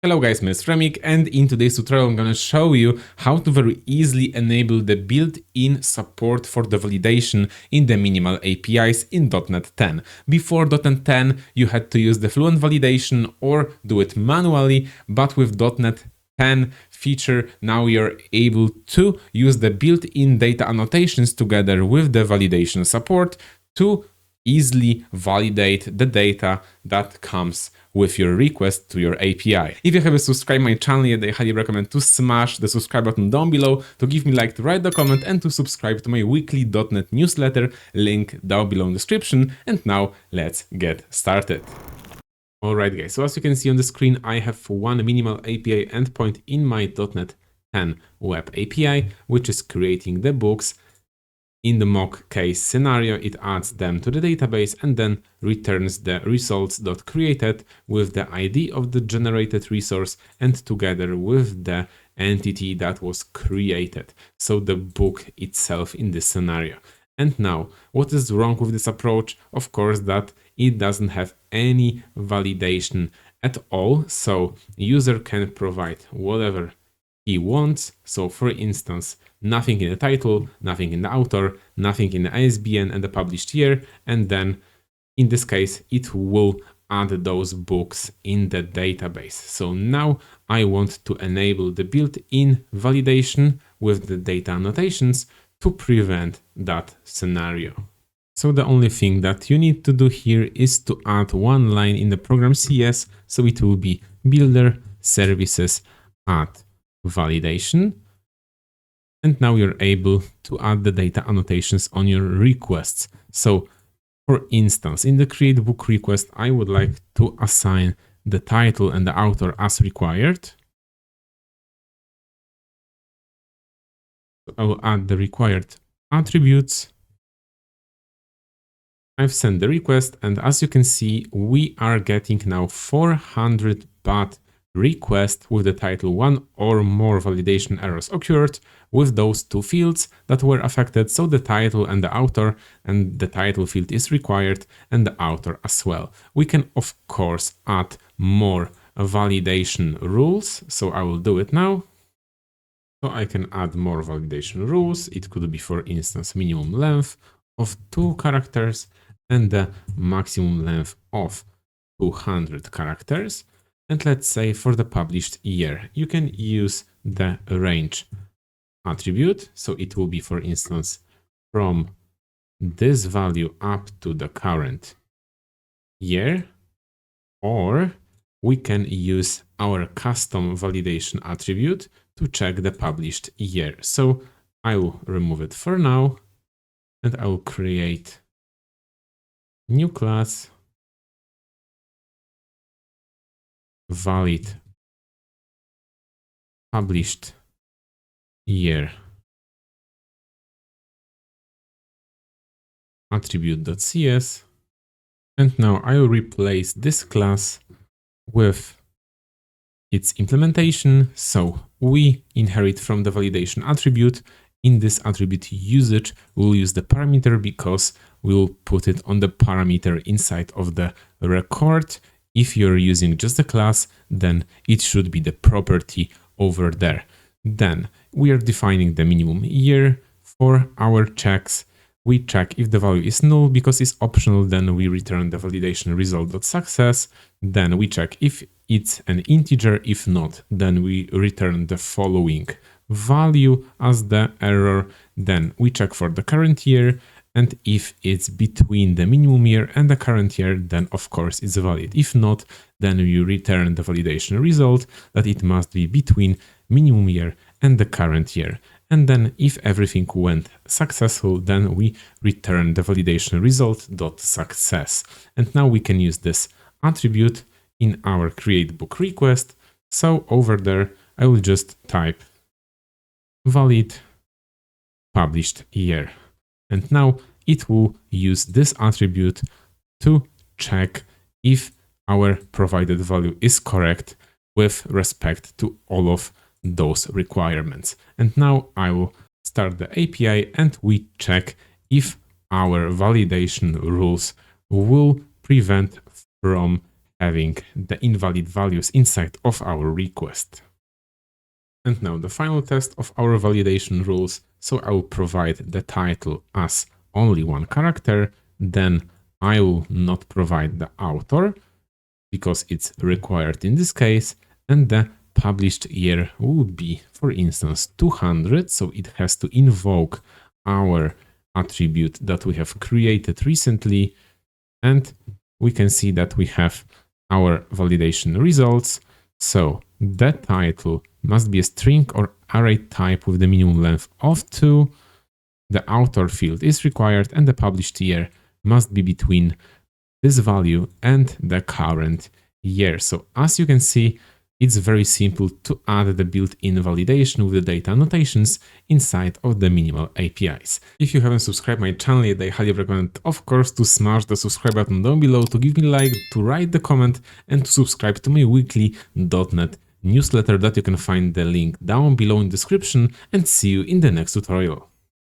Hello guys, my name is Remik, and in today's tutorial I'm gonna show you how to very easily enable the built-in support for the validation in the minimal APIs in .NET 10. Before .NET 10 you had to use the Fluent validation or do it manually, but with .NET 10 feature now you're able to use the built-in data annotations together with the validation support to easily validate the data that comes with your request to your API. If you haven't subscribed my channel yet, I highly recommend to smash the subscribe button down below, to give me like, to write the comment, and to subscribe to my weekly .NET newsletter, link down below in the description. And now let's get started. Alright guys, so as you can see on the screen, I have one minimal API endpoint in my .NET 10 web API, which is creating the books. In the mock case scenario, it adds them to the database and then returns the results.created with the ID of the generated resource and together with the entity that was created. So the book itself in this scenario. And now, what is wrong with this approach? Of course, that it doesn't have any validation at all. So user can provide whatever he wants. So for instance, nothing in the title, nothing in the author, nothing in the ISBN and the published year. And then in this case, it will add those books in the database. So now I want to enable the built-in validation with the data annotations to prevent that scenario. So the only thing that you need to do here is to add one line in the program CS. So it will be builder services add validation. And now you're able to add the data annotations on your requests. So for instance, in the create book request, I would like to assign the title and the author as required. So I will add the required attributes. I've sent the request, and as you can see, we are getting now 400 baht request with the title. One or more validation errors occurred with those two fields that were affected. So the title and the author, and the title field is required and the author as well. We can of course add more validation rules. So I will do it now. So I can add more validation rules. It could be, for instance, minimum length of 2 characters and the maximum length of 200 characters. And let's say for the published year, you can use the range attribute. So it will be, for instance, from this value up to the current year, or we can use our custom validation attribute to check the published year. So I will remove it for now, and I will create new class valid published year attribute.cs. And now I will replace this class with its implementation. So we inherit from the validation attribute. In this attribute usage, we'll use the parameter because we'll put it on the parameter inside of the record. If you're using just the class, then it should be the property over there. Then we are defining the minimum year for our checks. We check if the value is null because it's optional, then we return the validation result.success. Then we check if it's an integer. If not, then we return the following value as the error. Then we check for the current year. And if it's between the minimum year and the current year, then of course it's valid. If not, then we return the validation result that it must be between minimum year and the current year. And then if everything went successful, then we return the validation result.success. And now we can use this attribute in our create book request. So over there, I will just type valid published year. And now it will use this attribute to check if our provided value is correct with respect to all of those requirements. And now I will start the API and we check if our validation rules will prevent from having the invalid values inside of our request. And now the final test of our validation rules. So I will provide the title as only one character, then I will not provide the author because it's required in this case, and the published year would be, for instance, 200, so it has to invoke our attribute that we have created recently, and we can see that we have our validation results. So the title must be a string or array type with the minimum length of 2, the author field is required, and the published year must be between this value and the current year. So as you can see, it's very simple to add the built-in validation with the data annotations inside of the Minimal APIs. If you haven't subscribed my channel yet, I highly recommend, of course, to smash the subscribe button down below, to give me a like, to write the comment, and to subscribe to my weekly .NET newsletter that you can find the link down below in the description, and see you in the next tutorial.